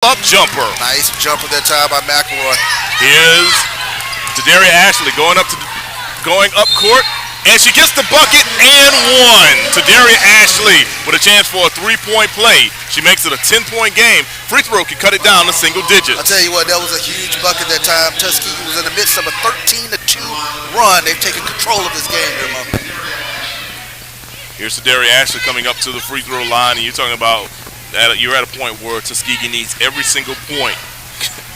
Up jumper. Nice jumper that time by McElroy. Here's Tadaria Ashley going up court, and she gets the bucket and one. Tadaria Ashley with a chance for a three-point play. She makes it a 10-point game. Free throw can cut it down to single digits. I'll tell you what, that was a huge bucket that time. Tuskegee was in the midst of a 13-2 run. They've taken control of this game here, Mo. Here's Tadaria Ashley coming up to the free throw line, and you're talking about you're at a point where Tuskegee needs every single point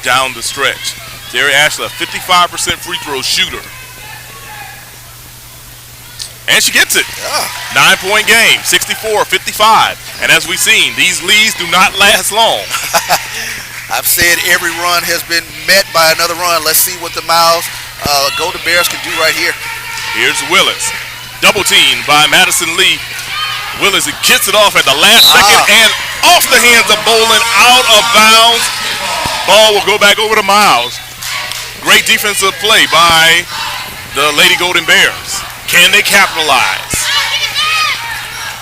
down the stretch. Tadaria Ashley, a 55% free throw shooter. And she gets it. Yeah. 9-point game, 64-55. And as we've seen, these leads do not last long. I've said every run has been met by another run. Let's see what the Miles Golden Bears can do right here. Here's Willis. Double team by Madison Lee. Willis gets it off at the last second and off the hands of Bolin, out of bounds. Ball will go back over to Miles. Great defensive play by the Lady Golden Bears. Can they capitalize?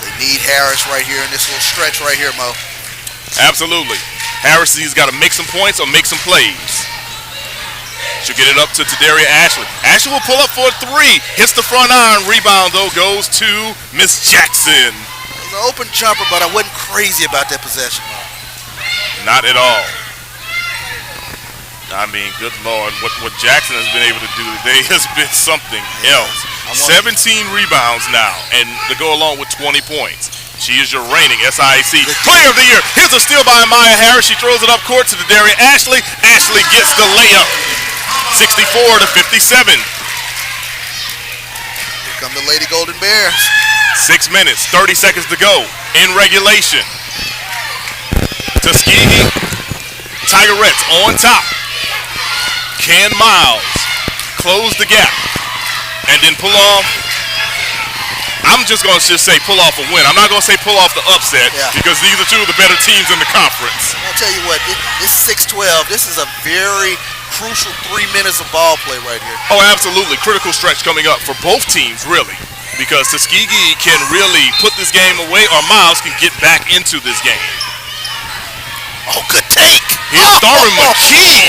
They need Harris right here in this little stretch right here, Mo. Absolutely. Harris has got to make some points or make some plays. She'll get it up to Tadaria Ashley. Ashley will pull up for a three. Hits the front iron. Rebound, though, goes to Miss Jackson. It was an open jumper, but I wasn't crazy about that possession, Mo. Not at all. I mean, good Lord, what Jackson has been able to do today has been something else. 17 rebounds now, and to go along with 20 points. She is your reigning SIAC Player of the Year. Here's a steal by Maya Harris. She throws it up court to Tadaria Ashley. Ashley gets the layup. 64-57. Here come the Lady Golden Bears. 6 minutes, 30 seconds to go in regulation. Tuskegee Tigerettes on top. Can Miles close the gap and then pull off? I'm just going to say pull off a win. I'm not going to say pull off the upset because these are two of the better teams in the conference. I'll tell you what, this is 6-12. This is a very crucial 3 minutes of ball play right here. Oh, absolutely. Critical stretch coming up for both teams, really, because Tuskegee can really put this game away or Miles can get back into this game. Oh, good take. Here's Thorman McKee.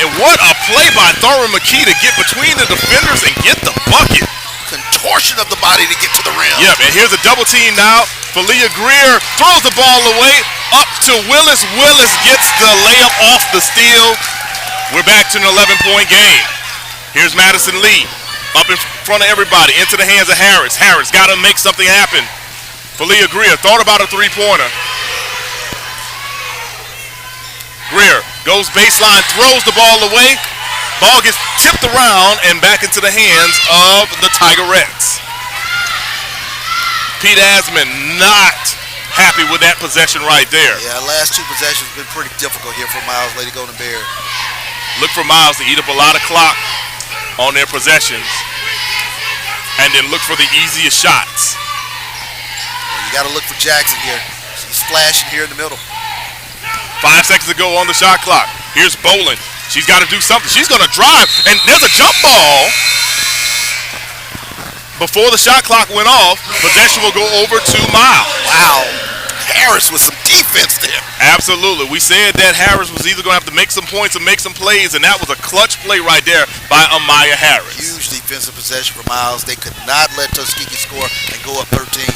And what a play by Thorman McKee to get between the defenders and get the bucket. Contortion of the body to get to the rim. Yep, and here's a double team now. Felia Greer throws the ball away up to Willis. Willis gets the layup off the steal. We're back to an 11-point game. Here's Madison Lee up in front of everybody into the hands of Harris. Harris got to make something happen. Felia Greer thought about a three-pointer. Greer goes baseline, throws the ball away. Ball gets tipped around and back into the hands of the Tigerettes. Pete Asman not happy with that possession right there. Yeah, last two possessions have been pretty difficult here for Miles, Lady Golden Bear. Look for Miles to eat up a lot of clock on their possessions and then look for the easiest shots. You got to look for Jackson here. She's flashing here in the middle. 5 seconds to go on the shot clock. Here's Bolin. She's got to do something. She's going to drive, and there's a jump ball. Before the shot clock went off, possession will go over to Miles. Wow. Harris with some defense there. Absolutely. We said that Harris was either going to have to make some points or make some plays, and that was a clutch play right there by Amaya Harris. Huge defensive possession for Miles. They could not let Tuskegee score and go up 13.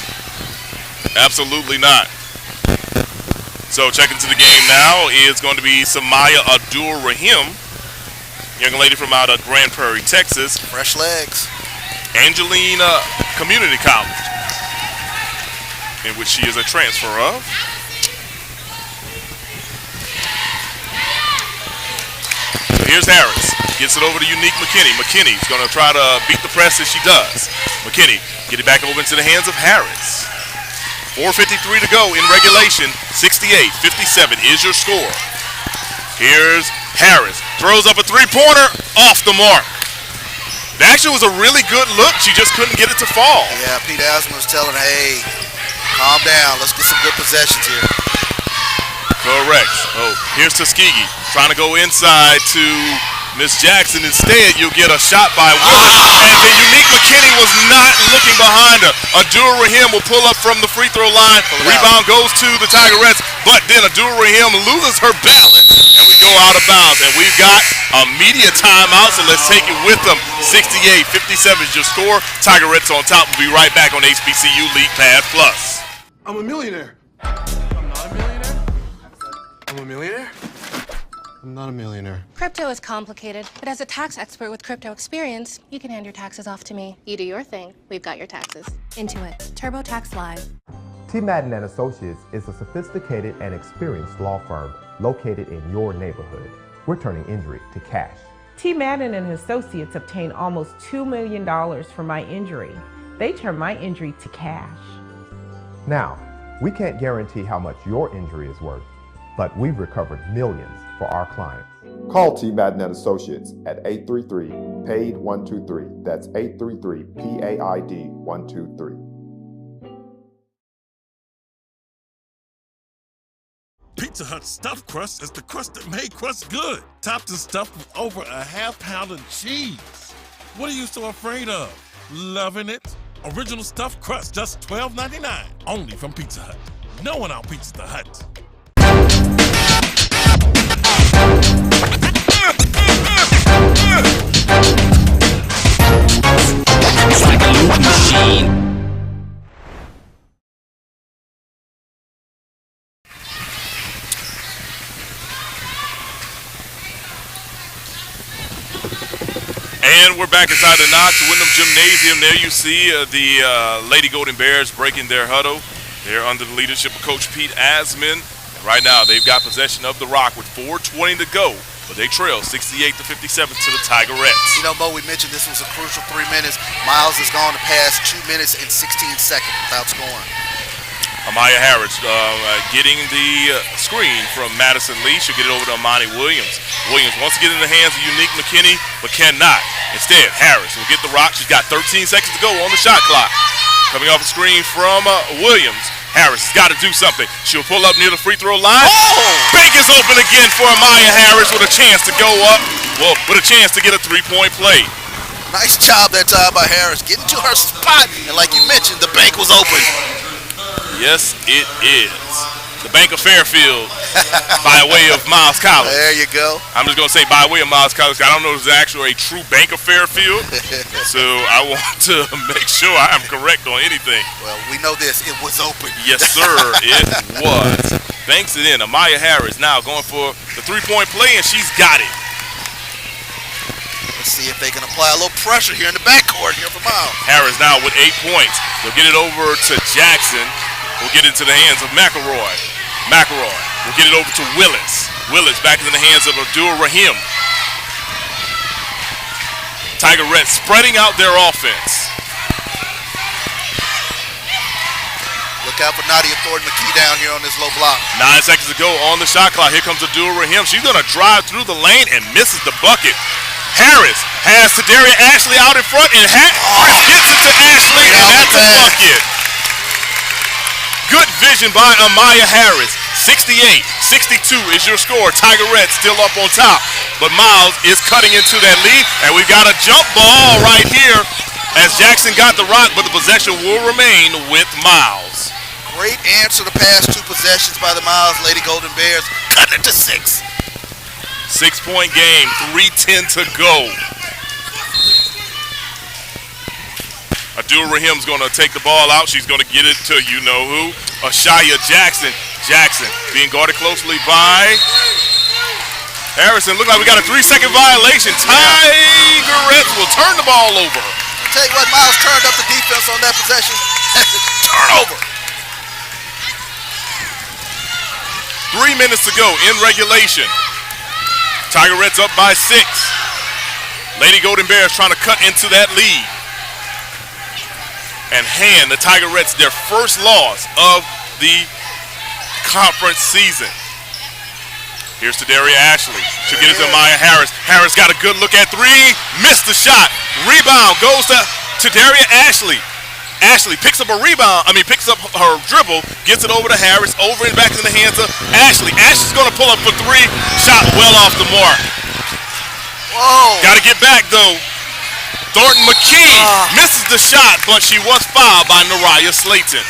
Absolutely not. So checking to the game now is going to be Samaya Abdul-Rahim, young lady from out of Grand Prairie, Texas. Fresh legs. Angelina Community College, in which she is a transfer of. So here's Harris. Gets it over to Unique McKinney. McKinney's going to try to beat the press as she does. McKinney get it back over into the hands of Harris. 4:53 to go in regulation. 68-57 is your score. Here's Harris. Throws up a three-pointer off the mark. That actually was a really good look. She just couldn't get it to fall. Yeah, Pete Asman was telling her, hey, calm down. Let's get some good possessions here. Correct. Oh, here's Tuskegee trying to go inside to Miss Jackson. Instead, you'll get a shot by Willis. And then Unique McKinney was not looking behind her. Abdul-Rahim will pull up from the free throw line. Rebound goes to the Tigerettes. but then Abdul-Rahim loses her balance, and we go out of bounds. And we've got a media timeout, so let's take it with them. 68-57 is your score. Tigerettes on top. We'll be right back on HBCU League Pass Plus. I'm a millionaire. I'm not a millionaire. I'm a millionaire. I'm not a millionaire. Crypto is complicated, but as a tax expert with crypto experience, you can hand your taxes off to me. You do your thing, we've got your taxes. Intuit, TurboTax Live. T. Madden and Associates is a sophisticated and experienced law firm located in your neighborhood. We're turning injury to cash. T. Madden and Associates obtained almost $2 million for my injury. They turned my injury to cash. Now, we can't guarantee how much your injury is worth, but we've recovered millions for our clients. Call T. Madden and Associates at 833-PAID-123. That's 833-PAID-123. Pizza Hut stuffed crust is the crust that made crust good. Topped and stuffed with over a half pound of cheese. What are you so afraid of? Loving it? Original stuffed crust, just $12.99. Only from Pizza Hut. No one out Pizza the Hut. It's like a loop machine. And we're back inside the Knox Wyndham Gymnasium. There you see the Lady Golden Bears breaking their huddle. They're under the leadership of Coach Pete Asman. Right now, they've got possession of the rock with 4:20 to go, but they trail 68-57 to the Tigerettes. You know, Mo, we mentioned this was a crucial 3 minutes. Miles has gone the past 2 minutes and 16 seconds without scoring. Amaya Harris getting the screen from Madison Lee. She'll get it over to Amani Williams. Williams wants to get in the hands of Unique McKinney, but cannot. Instead, Harris will get the rock. She's got 13 seconds to go on the shot clock. Coming off the screen from Williams. Harris has got to do something. She'll pull up near the free throw line. Oh! Bank is open again for Amaya Harris with a chance to go up. Well, with a chance to get a three-point play. Nice job that time by Harris. Getting to her spot, and like you mentioned, the bank was open. Yes, it is. The Bank of Fairfield by way of Miles College. There you go. I'm just going to say by way of Miles College. I don't know if it's actually a true Bank of Fairfield. So I want to make sure I'm correct on anything. Well, we know this. It was open. Yes, sir. It was. Banks it in. Amaya Harris now going for the three-point play, and she's got it. Let's see if they can apply a little pressure here in the backcourt here for Miles. Harris now with 8 points. They'll get it over to Jackson. We'll get into the hands of McElroy. McElroy will get it over to Willis. Willis back in the hands of Abdul-Rahim. Tigerettes spreading out their offense. Look out for Nadia Thornton-McKee down here on this low block. 9 seconds to go on the shot clock. Here comes Abdul-Rahim. She's going to drive through the lane and misses the bucket. Harris has Tadaria Ashley out in front, and Harris gets it to Ashley, and that's a bucket. Good vision by Amaya Harris. 68-62 is your score. Tigerettes still up on top, but Miles is cutting into that lead, and we've got a jump ball right here as Jackson got the rock, but the possession will remain with Miles. Great answer the past 2 possessions by the Miles Lady Golden Bears, cutting it to 6. 6-point game, 3:10 to go. Abdul-Rahim's going to take the ball out. She's going to get it to you-know-who, Ashaya Jackson. Jackson being guarded closely by Harrison. Look like we got a 3-second violation. Tigerettes will turn the ball over. I'll tell you what, Miles turned up the defense on that possession. Turnover. 3 minutes to go in regulation. Tigerettes up by 6. Lady Golden Bears trying to cut into that lead and hand the Tigerettes their first loss of the conference season. Here's Tadaria Ashley. She'll get it to Amaya Harris. Harris got a good look at 3. Missed the shot. Rebound goes to Tadaria Ashley. Ashley picks up picks up her dribble, gets it over to Harris, over and back in the hands of Ashley. Ashley's going to pull up for 3. Shot well off the mark. Whoa. Got to get back, though. Thornton McKee misses the shot, but she was fouled by Nariah Slayton.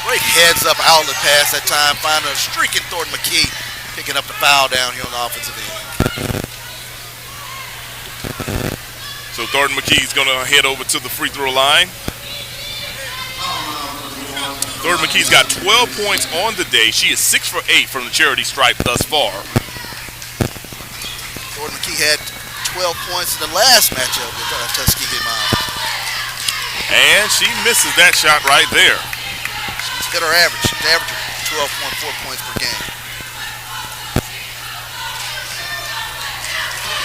Great heads-up outlet pass that time, finding a streaking Thornton McKee, picking up the foul down here on the offensive end. So Thornton McKee's going to head over to the free throw line. Thornton McKee's got 12 points on the day. She is 6 for 8 from the charity stripe thus far. Thornton McKee had 12 points in the last matchup with Tuskegee Miles. And she misses that shot right there. She's got her average. She's averaging 12.4 points per game.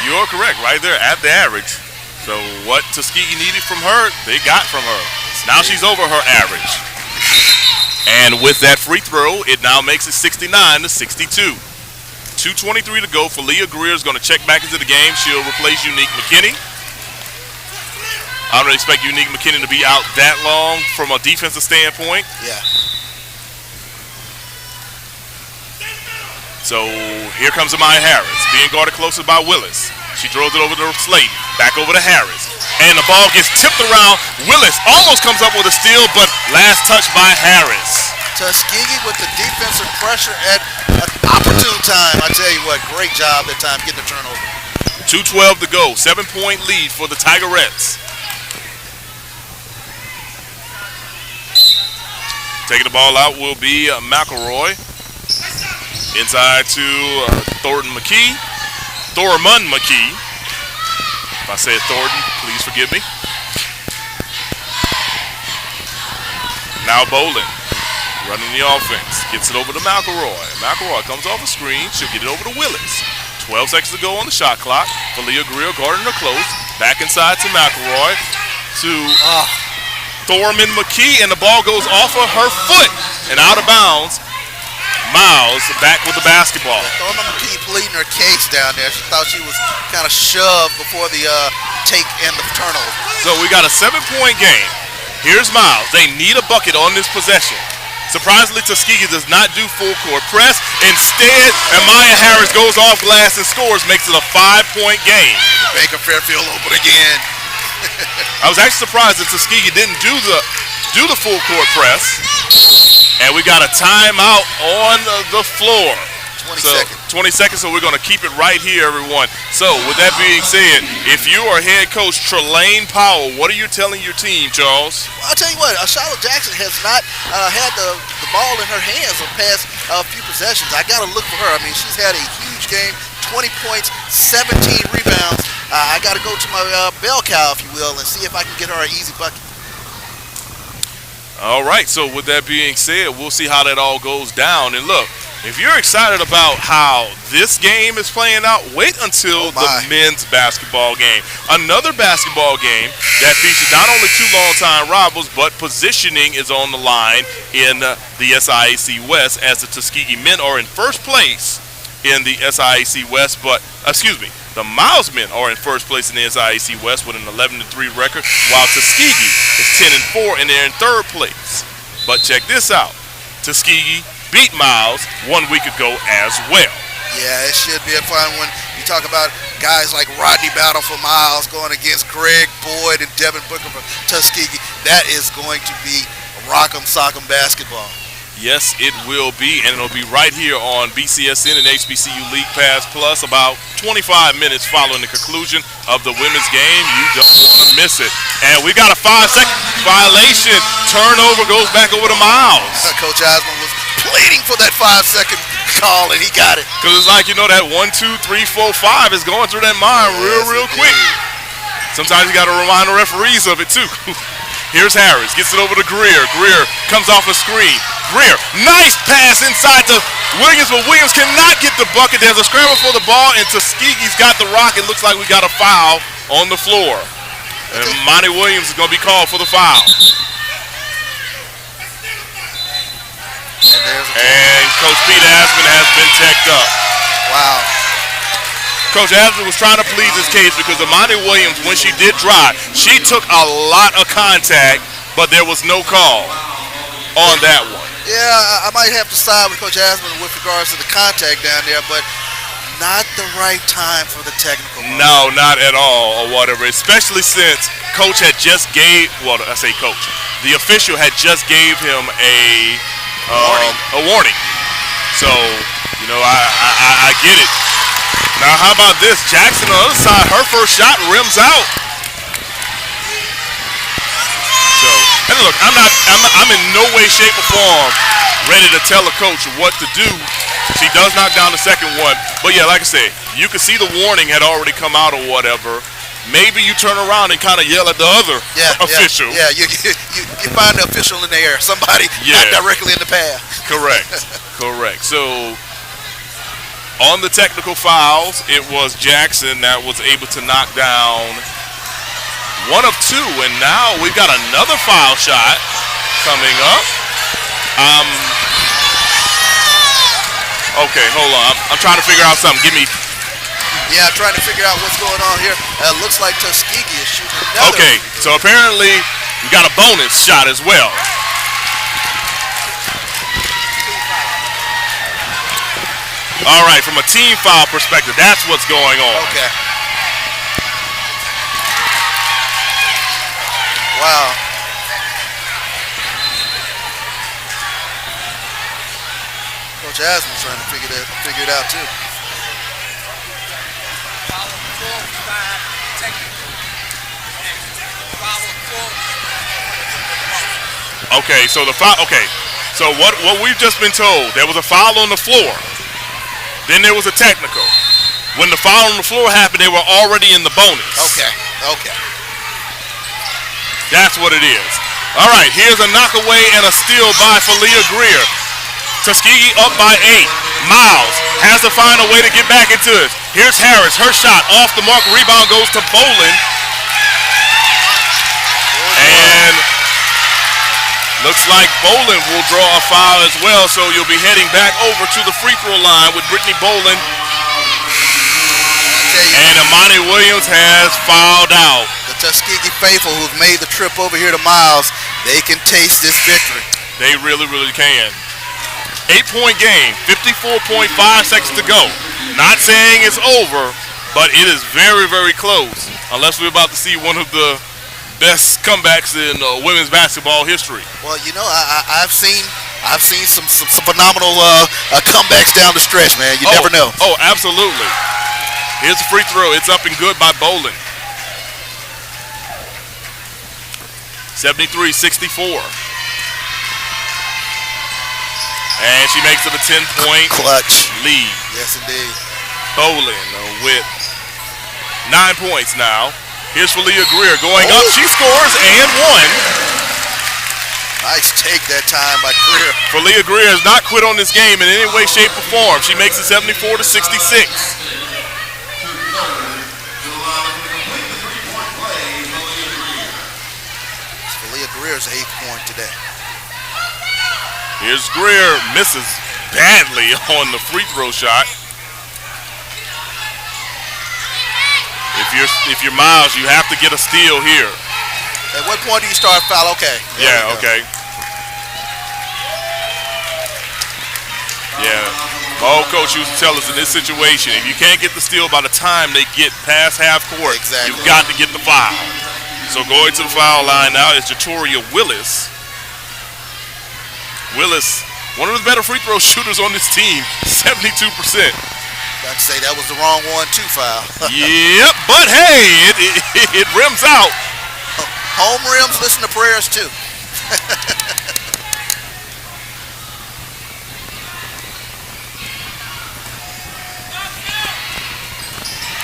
You're correct, right there at the average. So what Tuskegee needed from her, they got from her. Now she's over her average. And with that free throw, it now makes it 69-62. 2:23 to go. Leah Greer is going to check back into the game. She'll replace Unique McKinney. I don't expect Unique McKinney to be out that long from a defensive standpoint. Yeah. So here comes Amaya Harris, being guarded closer by Willis. She throws it over to Slayton, back over to Harris. And the ball gets tipped around. Willis almost comes up with a steal, but last touch by Harris. Tuskegee with the defensive pressure at an opportune time. I tell you what, great job that time getting the turnover. 2:12 to go, 7-point lead for the Tigerettes. Taking the ball out will be McElroy. Inside to Thornton McKee. Thorman McKee. If I said Thornton, please forgive me. Now Bolin running the offense. Gets it over to McElroy. McElroy comes off a screen. She'll get it over to Willis. 12 seconds to go on the shot clock. Leah Greer guarding her close. Back inside to McElroy. To Thorman McKee. And the ball goes off of her foot and out of bounds. Miles back with the basketball. Thorman McKee pleading her case down there. She thought she was kind of shoved before the take and the turnover. So we got a 7-point game. Here's Miles. They need a bucket on this possession. Surprisingly, Tuskegee does not do full court press. Instead, Amaya Harris goes off glass and scores, makes it a 5-point game. Baker Fairfield open again. I was actually surprised that Tuskegee didn't do the full court press. And we got a timeout on the floor. 20 seconds. 20 seconds, so we're going to keep it right here, everyone. So, with that being said, if you are head coach Trelane Powell, what are you telling your team, Charles? Well, I'll tell you what, Charlotte Jackson has not had the ball in her hands the past few possessions. I got to look for her. I mean, she's had a huge game, 20 points, 17 rebounds. I got to go to my bell cow, if you will, and see if I can get her an easy bucket. All right, so with that being said, we'll see how that all goes down. And look, if you're excited about how this game is playing out, wait until the men's basketball game. Another basketball game that features not only two long-time rivals, but positioning is on the line in the SIAC West, as the Tuskegee men are in first place in the SIAC West, the Miles men are in first place in the SIAC West with an 11-3 record, while Tuskegee is 10-4 and they're in third place. But check this out. Tuskegee beat Miles 1 week ago as well. Yeah, it should be a fun one. You talk about guys like Rodney Battle for Miles going against Greg Boyd and Devin Booker for Tuskegee. That is going to be rock'em sock'em basketball. Yes, it will be, and it'll be right here on BCSN and HBCU League Pass Plus about 25 minutes following the conclusion of the women's game. You don't want to miss it. And we got a 5-second violation. Turnover goes back over to Miles. Coach Osmond was pleading for that 5-second call, and he got it. Because it's like, that 1, 2, 3, 4, 5 is going through that mind real quick. Sometimes you got to remind the referees of it, too. Here's Harris, gets it over to Greer. Greer comes off a screen. Greer, nice pass inside to Williams, but Williams cannot get the bucket. There's a scramble for the ball, and Tuskegee's got the rock. It looks like we got a foul on the floor. And Monty Williams is going to be called for the foul. And Coach Pete Asman has been teched up. Wow. Coach Asman was trying to plead his case because Amani Williams, when she did drive, she took a lot of contact, but there was no call on that one. Yeah, I might have to side with Coach Asman with regards to the contact down there, but not the right time for the technical moment. No, not at all, or whatever, especially since Coach had just gave, the official had just gave him a a warning. So, you know, I get it. Now, how about this? Jackson on the other side, her first shot rims out. So, and look, I'm in no way, shape, or form ready to tell a coach what to do. She does knock down the second one. But yeah, like I said, you can see the warning had already come out or whatever. Maybe you turn around and kind of yell at the other official. Yeah, you find the official in the air. Somebody not directly in the path. Correct. Correct. So, on the technical fouls, it was Jackson that was able to knock down one of two. And now we've got another foul shot coming up. Okay, hold on. I'm trying to figure out something. Give me. Yeah, I'm trying to figure out what's going on here. Looks like Tuskegee is shooting another. Okay, so apparently we got a bonus shot as well. All right, from a team foul perspective, that's what's going on. Okay. Wow. Coach Asman's trying to figure it out too. Okay, so the foul. Okay, so what we've just been told, there was a foul on the floor. Then there was a technical. When the foul on the floor happened, they were already in the bonus. Okay. That's what it is. All right, here's a knockaway and a steal by Falia Greer. Tuskegee up by 8. Miles has to find a way to get back into it. Here's Harris, her shot off the mark. Rebound goes to Bolin. And looks like Bolin will draw a foul as well, so you'll be heading back over to the free throw line with Brittany Bolin. And Amani Williams has fouled out. The Tuskegee faithful who've made the trip over here to Miles, they can taste this victory. They really, really can. 8-point game, 54.5 seconds to go. Not saying it's over, but it is very, very close. Unless we're about to see one of the best comebacks in women's basketball history. Well, you know, I've seen some phenomenal comebacks down the stretch, man. You never know. Oh, absolutely. Here's a free throw. It's up and good by Bolin. 73-64. And she makes it a 10-point clutch lead. Yes, indeed. Bolin with 9 points now. Here's Falia Greer going up. She scores and one. Nice take that time by Greer. Falia Greer has not quit on this game in any way, shape, or form. She makes it 74-66. Falia Greer's 8th point today. Here's Greer, misses badly on the free throw shot. If you're Miles, you have to get a steal here. At what point do you start foul? Okay. Yeah, okay. Yeah. My old coach used to tell us in this situation, if you can't get the steal by the time they get past half court, you've got to get the foul. So going to the foul line now is Jatoria Willis. Willis, one of the better free throw shooters on this team, 72%. Got to say that was the wrong one too, foul. Yep, but hey, it rims out. Home rims, listen to prayers too.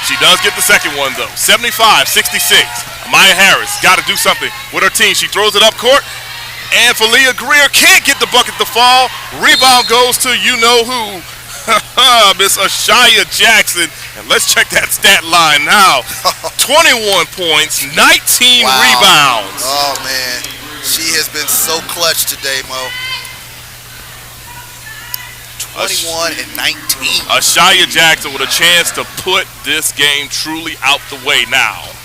She does get the second one though, 75-66. Maya Harris got to do something with her team. She throws it up court. And Falia Greer can't get the bucket to fall. Rebound goes to you-know-who, Miss Ashaya Jackson. And let's check that stat line now. 21 points, 19 rebounds. Oh, man. She has been so clutch today, Mo. 21 and 19. Ashaya Jackson with a chance to put this game truly out the way now.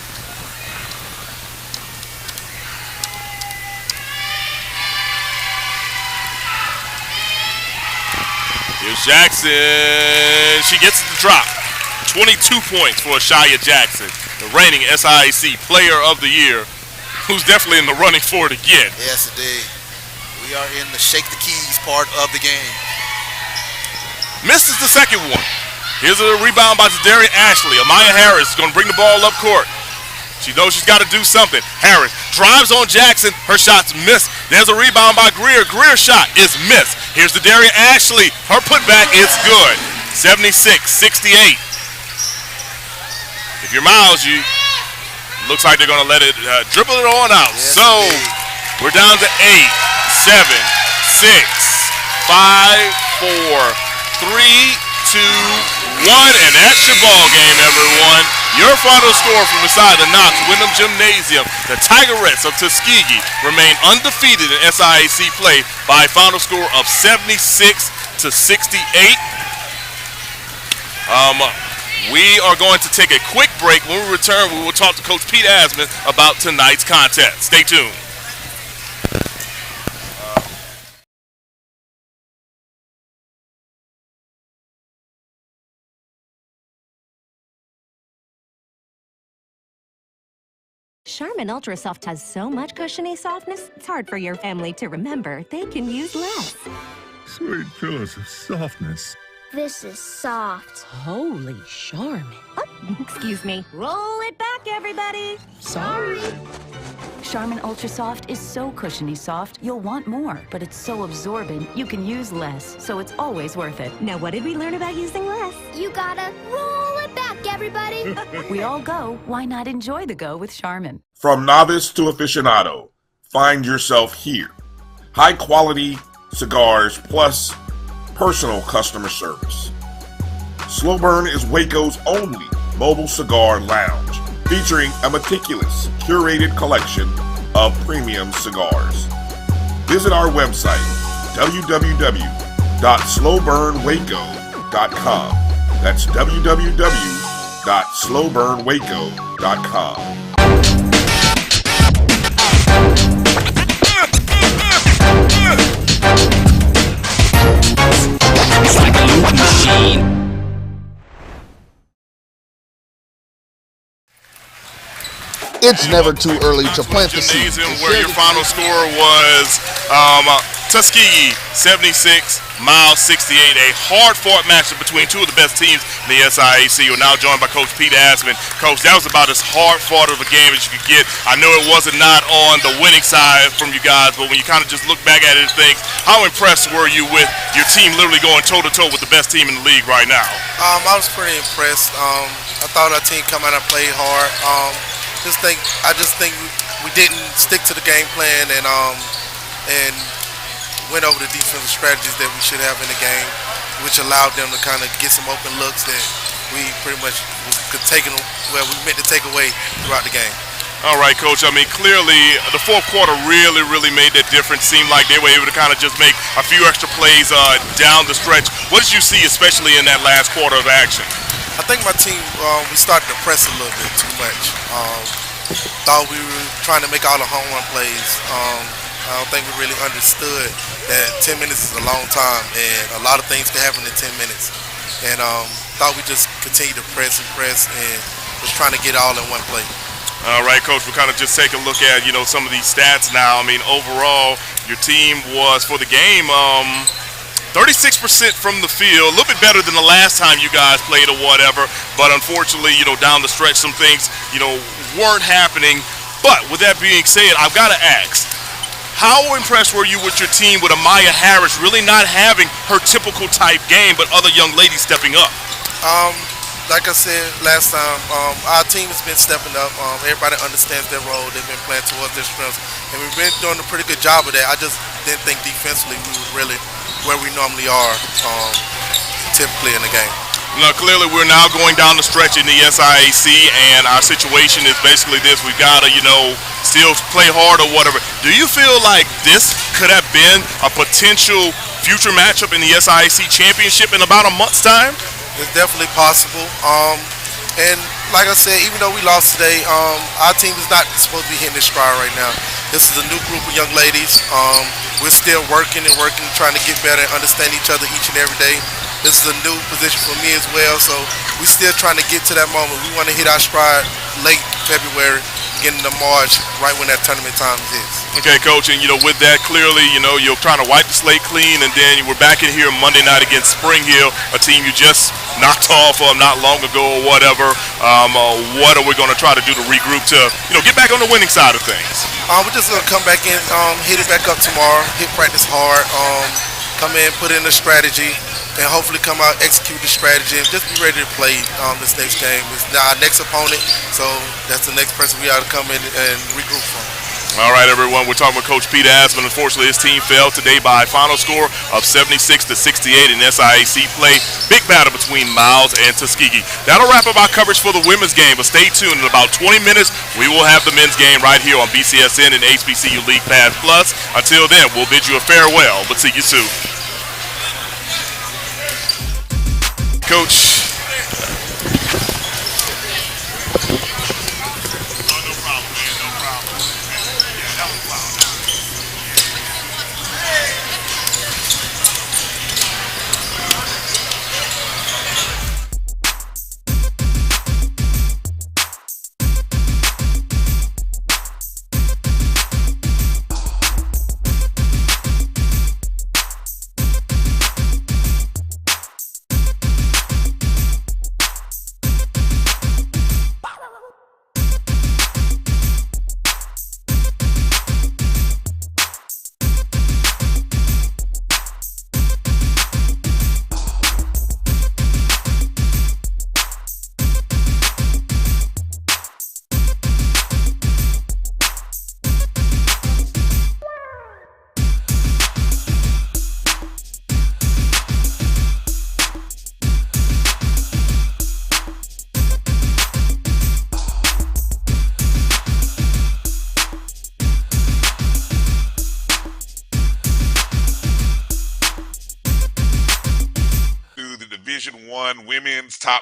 Here's Jackson. She gets it to drop. 22 points for Ashaya Jackson, the reigning SIAC Player of the Year, who's definitely in the running for it again. Yes, indeed. We are in the shake the keys part of the game. Misses the second one. Here's a rebound by Zadarian Ashley. Amaya Harris is going to bring the ball up court. She knows she's got to do something. Harris drives on Jackson. Her shot's missed. There's a rebound by Greer. Greer's shot is missed. Here's Zadarian Ashley. Her putback is good. 76-68. If you're Miles, looks like they're going to let it dribble it on out. Yes, so we're down to 8, 7, 6, 5, 4, 3, 2, 1, and that's your ball game, everyone. Your final score from inside the Knox Wyndham Gymnasium. The Tigerettes of Tuskegee remain undefeated in SIAC play by a final score of 76-68. We are going to take a quick break. When we return, we will talk to Coach Pete Asman about tonight's contest. Stay tuned. Charmin Ultra Soft has so much cushiony softness, it's hard for your family to remember they can use less. Sweet pillows of softness. This is soft. Holy Charmin. Oh, excuse me. Roll it back, everybody. Sorry. Charmin Ultra Soft is so cushiony soft, you'll want more. But it's so absorbent, you can use less. So it's always worth it. Now, what did we learn about using less? You gotta roll it back, everybody. We all go. Why not enjoy the go with Charmin? From novice to aficionado, find yourself here. High quality cigars plus personal customer service. Slow Burn is Waco's only mobile cigar lounge, featuring a meticulous, curated collection of premium cigars. Visit our website, www.slowburnwaco.com. That's www.slowburnwaco.com. It's like a loop machine. It's never too early to plant the seed. Gymnasium, where your final score was Tuskegee 76, Miles 68. A hard-fought matchup between two of the best teams in the SIAC. We're now joined by Coach Pete Asman. Coach, that was about as hard-fought of a game as you could get. I know it wasn't not on the winning side from you guys, but when you kind of just look back at it and think, how impressed were you with your team literally going toe-to-toe with the best team in the league right now? I was pretty impressed. I thought our team come out and played hard. I just think we didn't stick to the game plan and went over the defensive strategies that we should have in the game, which allowed them to kind of get some open looks that we pretty much we meant to take away throughout the game. All right, Coach. I mean, clearly the fourth quarter really made that difference. Seemed like they were able to kind of just make a few extra plays down the stretch. What did you see, especially in that last quarter of action? I think my team, we started to press a little bit too much. Thought we were trying to make all the home run plays. I don't think we really understood that 10 minutes is a long time and a lot of things can happen in 10 minutes. And thought we just continued to press and was trying to get all in one play. All right, Coach, we'll kind of just take a look at, some of these stats now. I mean, overall, your team was, for the game, 36% from the field, a little bit better than the last time you guys played or whatever, but unfortunately, down the stretch, some things, weren't happening. But with that being said, I've got to ask, how impressed were you with your team with Amaya Harris really not having her typical type game, but other young ladies stepping up? Like I said last time, our team has been stepping up. Everybody understands their role. They've been playing towards their strengths, and we've been doing a pretty good job of that. I just didn't think defensively we were really where we normally are typically in the game. Now, clearly, we're now going down the stretch in the SIAC, and our situation is basically this. We've got to, still play hard or whatever. Do you feel like this could have been a potential future matchup in the SIAC championship in about a month's time? It's definitely possible. And like I said, even though we lost today, our team is not supposed to be hitting this stride right now. This is a new group of young ladies. We're still working, trying to get better and understand each other each and every day. This is a new position for me as well, so we're still trying to get to that moment. We want to hit our stride late February, getting the march right when that tournament time hits. Okay, Coach, and with that, clearly, you're trying to wipe the slate clean, and then we're back in here Monday night against Spring Hill, a team you just knocked off not long ago or whatever. What are we going to try to do to regroup to, get back on the winning side of things? We're just going to come back in, hit it back up tomorrow, hit practice hard, come in, put in a strategy, and hopefully come out, execute the strategy, and just be ready to play this next game. It's our next opponent, so that's the next person we ought to come in and regroup from. All right, everyone, we're talking with Coach Peter Asman. Unfortunately, his team fell today by a final score of 76-68 in SIAC play. Big battle between Miles and Tuskegee. That'll wrap up our coverage for the women's game, but stay tuned. In about 20 minutes, we will have the men's game right here on BCSN and HBCU League Pass Plus. Until then, we'll bid you a farewell, but see you soon. Coach. Division I women's top